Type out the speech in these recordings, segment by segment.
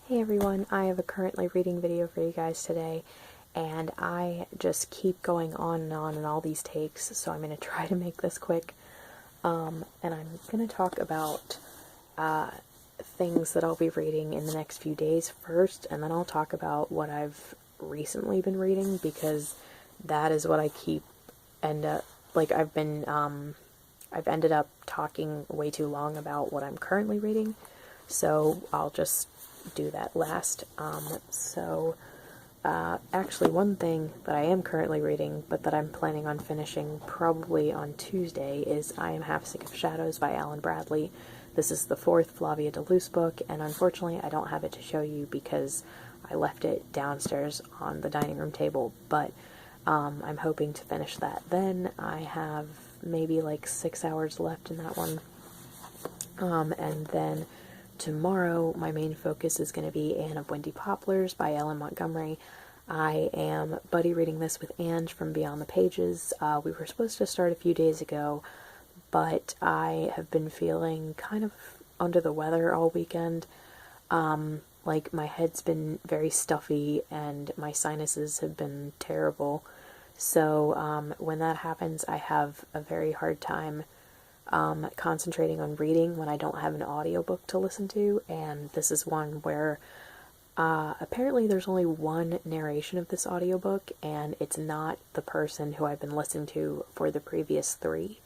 Hey everyone, I have a currently reading video for you guys today, and I just keep going on and on in all these takes, so I'm going to try to make this quick. And I'm going to talk about things that I'll be reading in the next few days first, and then I'll talk about what I've recently been reading, because that is what I keep I've ended up talking way too long about what I'm currently reading, so I'll just do that last. Actually, one thing that I am currently reading, but that I'm planning on finishing probably on Tuesday, is I Am Half Sick of Shadows by Alan Bradley. This is the fourth Flavia de Luce book, and unfortunately I don't have it to show you because I left it downstairs on the dining room table, but I'm hoping to finish that then. I have maybe like 6 hours left in that one. And then tomorrow, my main focus is going to be Anne of Windy Poplars by Ellen Montgomery. I am buddy reading this with Ange from Beyond the Pages. We were supposed to start a few days ago, but I have been feeling kind of under the weather all weekend. Like, my head's been very stuffy and my sinuses have been terrible. So when that happens, I have a very hard time concentrating on reading when I don't have an audiobook to listen to, and this is one where apparently there's only one narration of this audiobook, and it's not the person who I've been listening to for the previous three.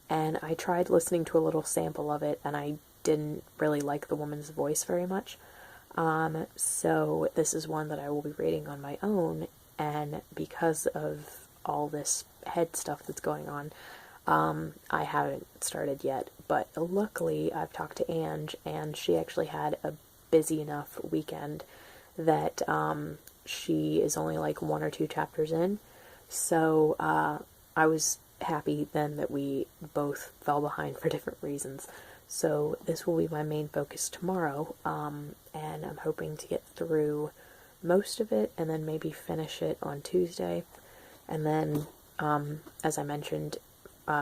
And I tried listening to a little sample of it, and I didn't really like the woman's voice very much. So this is one that I will be reading on my own, and because of all this head stuff that's going on, I haven't started yet, but luckily I've talked to Ange, and she actually had a busy enough weekend that she is only like 1 or 2 chapters in, so I was happy then that we both fell behind for different reasons. So this will be my main focus tomorrow, and I'm hoping to get through most of it and then maybe finish it on Tuesday. And then, as I mentioned,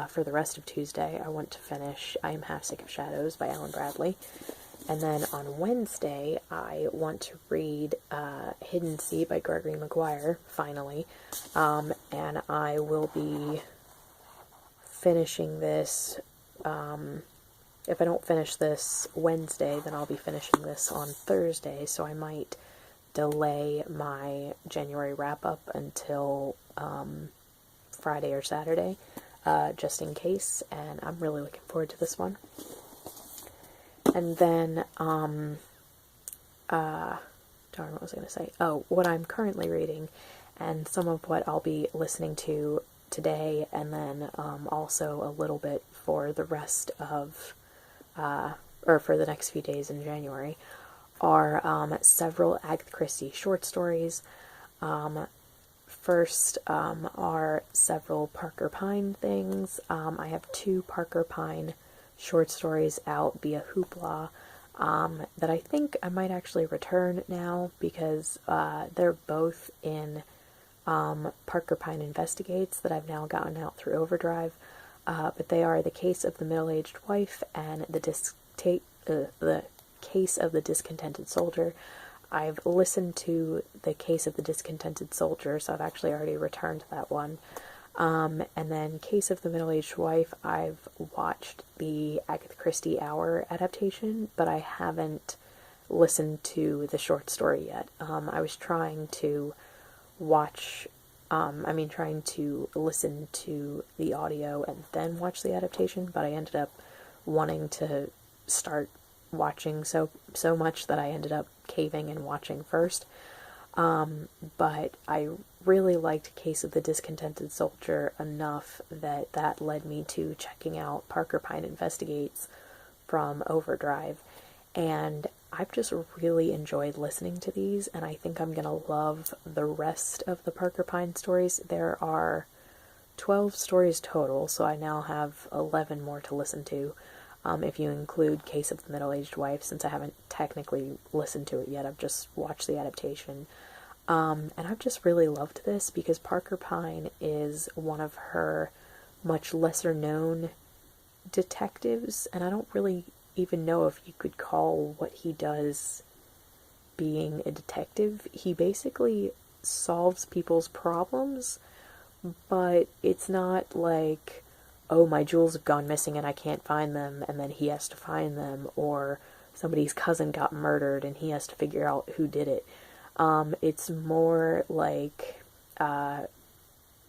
for the rest of Tuesday, I want to finish I Am Half Sick of Shadows by Alan Bradley. And then on Wednesday, I want to read Hidden Sea by Gregory Maguire, finally. And I will be finishing this. If I don't finish this Wednesday, then I'll be finishing this on Thursday, so I might delay my January wrap-up until Friday or Saturday, just in case, and I'm really looking forward to this one. And then, darn, what was I going to say? Oh, what I'm currently reading, and some of what I'll be listening to today, and then also a little bit for the rest of, or for the next few days in January, are several Agatha Christie short stories. First are several Parker Pyne things. I have 2 Parker Pyne short stories out via Hoopla that I think I might actually return now, because they're both in Parker Pyne Investigates that I've now gotten out through Overdrive. But they are The Case of the Middle-Aged Wife and The Case of the Discontented Soldier. I've listened to The Case of the Discontented Soldier, so I've actually already returned to that one. And then Case of the Middle-Aged Wife, I've watched the Agatha Christie Hour adaptation, but I haven't listened to the short story yet. I was trying to trying to listen to the audio and then watch the adaptation, but I ended up wanting to start watching so much that I ended up caving and watching first. But I really liked Case of the Discontented Soldier enough that led me to checking out Parker Pyne Investigates from Overdrive, and I've just really enjoyed listening to these, and I think I'm gonna love the rest of the Parker Pyne stories. There are 12 stories total, so I now have 11 more to listen to, if you include Case of the Middle-Aged Wife, since I haven't technically listened to it yet. I've just watched the adaptation. And I've just really loved this because Parker Pyne is one of her much lesser known detectives, and I don't really even know if you could call what he does being a detective. He basically solves people's problems, but it's not like, oh, my jewels have gone missing and I can't find them, and then he has to find them, or somebody's cousin got murdered and he has to figure out who did it. It's more like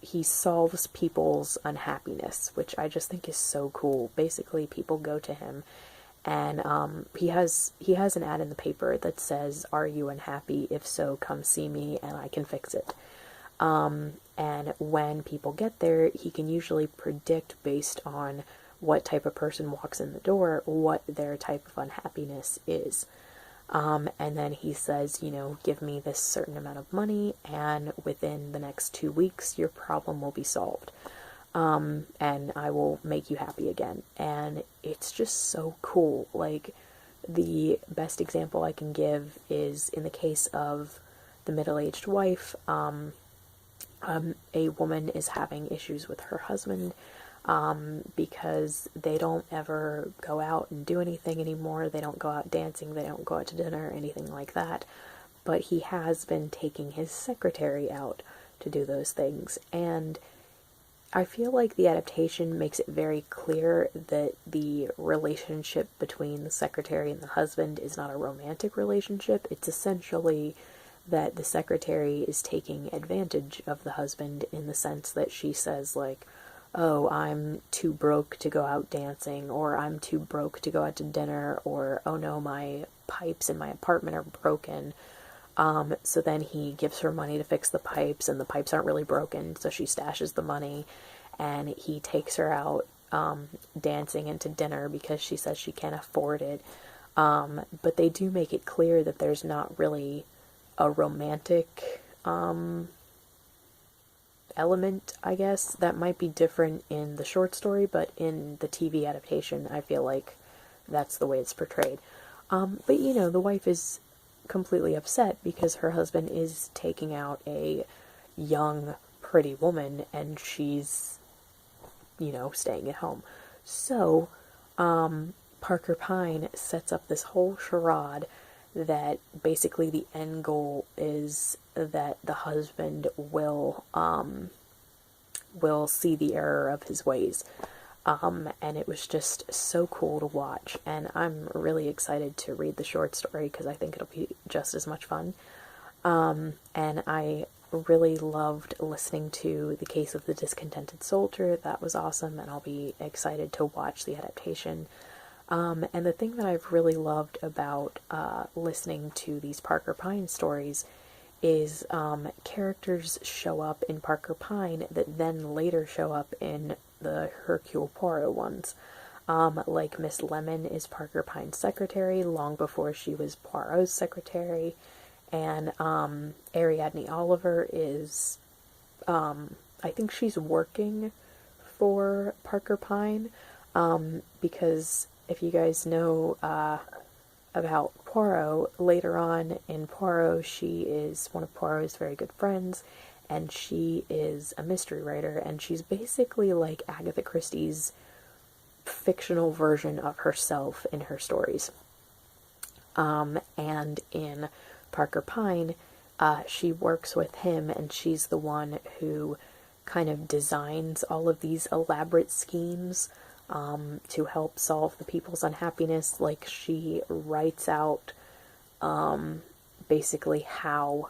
he solves people's unhappiness, which I just think is so cool. Basically, people go to him, and he has an ad in the paper that says, "Are you unhappy? If so, come see me and I can fix it." And when people get there, he can usually predict, based on what type of person walks in the door, what their type of unhappiness is. And then he says, give me this certain amount of money, and within the next 2 weeks, your problem will be solved. And I will make you happy again. And it's just so cool. Like, the best example I can give is in the case of the middle-aged wife. A woman is having issues with her husband, because they don't ever go out and do anything anymore. They don't go out dancing, they don't go out to dinner, anything like that. But he has been taking his secretary out to do those things. And I feel like the adaptation makes it very clear that the relationship between the secretary and the husband is not a romantic relationship. It's essentially that the secretary is taking advantage of the husband, in the sense that she says, like, oh, I'm too broke to go out dancing, or I'm too broke to go out to dinner, or, oh no, my pipes in my apartment are broken. So then he gives her money to fix the pipes, and the pipes aren't really broken, so she stashes the money, and he takes her out dancing and to dinner because she says she can't afford it. But they do make it clear that there's not really a romantic element, I guess. That might be different in the short story, but in the TV adaptation, I feel like that's the way it's portrayed. But the wife is completely upset because her husband is taking out a young, pretty woman, and she's, staying at home. So, Parker Pine sets up this whole charade that basically the end goal is that the husband will see the error of his ways. And it was just so cool to watch, and I'm really excited to read the short story because I think it'll be just as much fun. And I really loved listening to The Case of the Discontented Soldier. That was awesome, and I'll be excited to watch the adaptation. And the thing that I've really loved about listening to these Parker Pine stories is characters show up in Parker Pine that then later show up in the Hercule Poirot ones. Like Miss Lemon is Parker Pine's secretary long before she was Poirot's secretary, and Ariadne Oliver is, I think she's working for Parker Pine, because if you guys know about Poirot, later on in Poirot, she is one of Poirot's very good friends, and she is a mystery writer, and she's basically like Agatha Christie's fictional version of herself in her stories. And in Parker Pine, she works with him, and she's the one who kind of designs all of these elaborate schemes to help solve the people's unhappiness. Like, she writes out basically how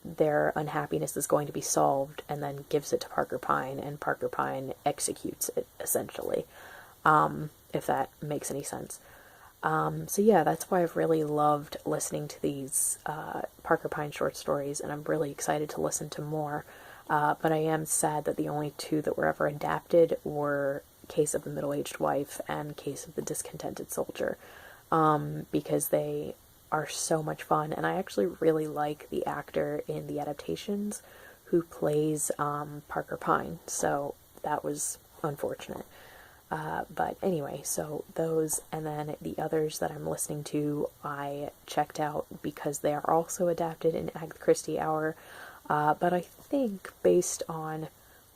their unhappiness is going to be solved, and then gives it to Parker Pine, and Parker Pine executes it, essentially, if that makes any sense. So yeah, that's why I've really loved listening to these Parker Pine short stories, and I'm really excited to listen to more. But I am sad that the only two that were ever adapted were Case of the Middle-Aged Wife and Case of the Discontented Soldier, because they are so much fun, and I actually really like the actor in the adaptations who plays Parker Pine, so that was unfortunate. But anyway, so those, and then the others that I'm listening to, I checked out because they are also adapted in Agatha Christie Hour, but I think based on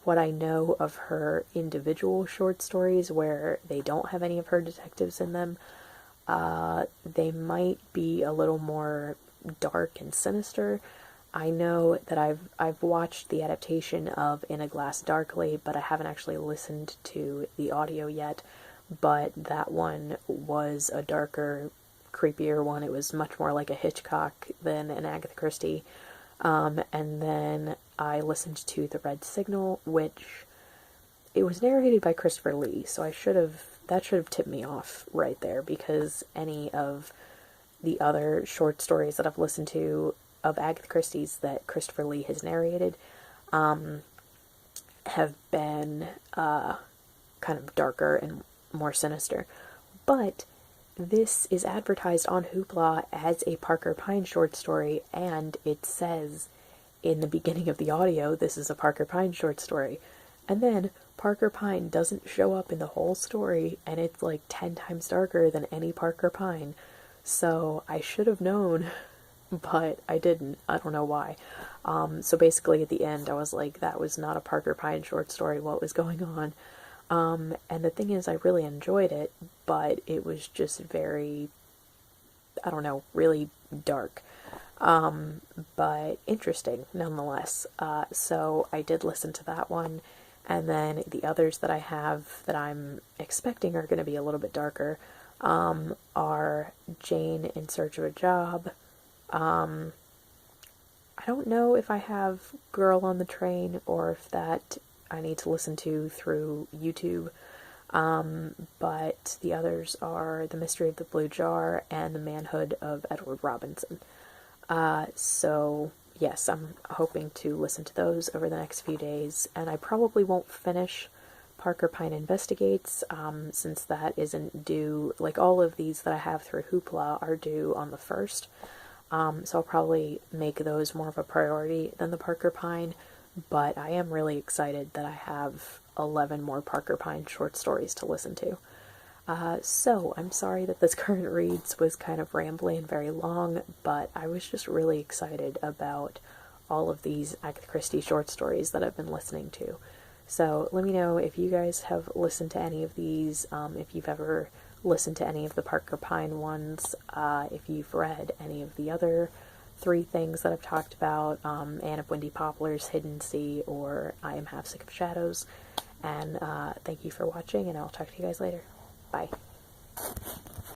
what I know of her individual short stories where they don't have any of her detectives in them, They might be a little more dark and sinister. I know that I've watched the adaptation of In a Glass Darkly, but I haven't actually listened to the audio yet. But that one was a darker, creepier one. It was much more like a Hitchcock than an Agatha Christie. And then I listened to The Red Signal, which it was narrated by Christopher Lee, so that should have tipped me off right there, because any of the other short stories that I've listened to of Agatha Christie's that Christopher Lee has narrated have been kind of darker and more sinister. But this is advertised on Hoopla as a Parker Pyne short story, and it says in the beginning of the audio, this is a Parker Pyne short story. And then Parker Pyne doesn't show up in the whole story, and it's like 10 times darker than any Parker Pyne. So I should have known, but I didn't. I don't know why. So basically at the end I was like, that was not a Parker Pyne short story, what was going on? And the thing is, I really enjoyed it, but it was just very, I don't know, really dark. But interesting nonetheless. So I did listen to that one, and then the others that I have that I'm expecting are going to be a little bit darker are Jane in Search of a Job. I don't know if I have Girl on the Train or if that I need to listen to through YouTube, but the others are The Mystery of the Blue Jar and The Manhood of Edward Robinson. So yes, I'm hoping to listen to those over the next few days, and I probably won't finish Parker Pyne Investigates, since that isn't due, like all of these that I have through Hoopla are due on the 1st, so I'll probably make those more of a priority than the Parker Pyne, but I am really excited that I have 11 more Parker Pyne short stories to listen to. So I'm sorry that this current reads was kind of rambly and very long, but I was just really excited about all of these Agatha Christie short stories that I've been listening to. So let me know if you guys have listened to any of these, if you've ever listened to any of the Parker Pyne ones, if you've read any of the other 3 things that I've talked about, Anne of Windy Poplars, Hidden Sea, or I Am Half Sick of Shadows. And thank you for watching, and I'll talk to you guys later. Bye.